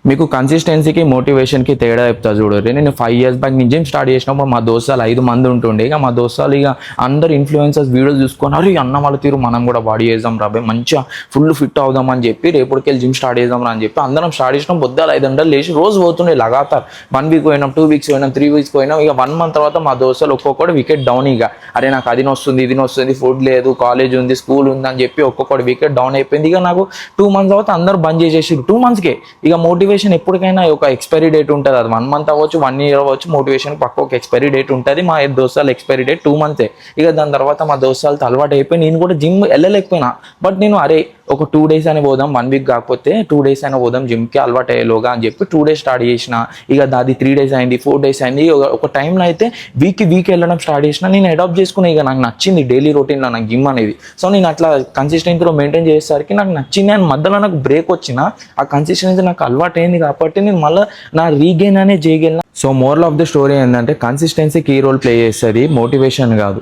మీకు కన్సిస్టెన్సీకి మోటివేషన్కి తేడా చెప్తా చూడరు. నేను 5 years బ్యాక్ నేను జిమ్ స్టార్ట్ చేసినప్పుడు మా దోస్తాలు 5 మంది ఉంటుండే. ఇక మా దోస్తాలు ఇక అందరు ఇన్ఫ్లుయెన్సర్స్ వీడియోస్ చూసుకొని అరే అన్న వాళ్ళ తీరు మనం కూడా బాడీ చేద్దాం రాబోయే మంచిగా ఫుల్ ఫిట్ అవుదాం అని చెప్పి రేపటికెళ్ళి జిమ్ స్టార్ట్ చేద్దాం రా అని చెప్పి అందరం స్టార్ట్ చేసినాం. బొద్దాలు 5 గంటలు లేచి రోజు పోతుండే లగాతార్. 1 week పోయినాం, 2 weeks పోయినాం, 3 weeks పోయినాం. ఇక 1 month తర్వాత మా దోస్తాలు ఒక్కొక్కటి వికెట్ డౌన్. ఇక అరే నాకు అది వస్తుంది ఇది వస్తుంది, ఫుడ్ లేదు, కాలేజ్ ఉంది, స్కూల్ ఉంది అని చెప్పి ఒక్కొక్కటి వికెట్ డౌన్ అయిపోయింది. ఇక నాకు 2 months తర్వాత అందరూ బంద్ చేసేసి 2 monthsకే ఇక మోటివేషన్ ఎప్పటికైనా ఒక ఎక్స్పైరీ డేట్ ఉంటుంది. అది 1 month అవ్వచ్చు, 1 year అవ్వచ్చు, మోటివేషన్ పక్క ఒక ఎక్స్పైరీ డేట్ ఉంటుంది. మా దోస్తాలు ఎక్స్పైరీ డేట్ 2 months. ఇక దాని తర్వాత మా దోస్తాలతో అలవాటు అయిపోయి నేను కూడా జిమ్ వెళ్ళలేకపోయినా. బట్ నేను అరే ఒక 2 days అని పోదాం, 1 week కాకపోతే 2 days అయినా పోదాం జిమ్కి అలవాటు అయ్యేలోగా అని చెప్పి 2 days స్టార్ట్ చేసిన. ఇక అది 3 days అయింది, 4 days అయింది. ఒక టైంలో అయితే వీక్ వెళ్ళడం స్టార్ట్ చేసిన. నేను అడాప్ట్ చేసుకున్నా. ఇక నాకు నచ్చింది డైలీ రొటీన్లో నాకు జిమ్ అనేది. సో నేను అట్లా కన్సిస్టెన్సీలో మెయింటైన్ చేసేసరికి నాకు నచ్చింది. అండ్ మధ్యలో నాకు బ్రేక్ వచ్చిన ఆ కన్సిస్టెన్సీ నాకు అలవాటు అయింది కాబట్టి నేను మళ్ళీ నా రీగెయిన్ అనే చేయగలిగిన. So moral of the story ఏంటంటే కన్సిస్టెన్సీ కీ రోల్ ప్లే చేస్తుంది, మోటివేషన్ కాదు.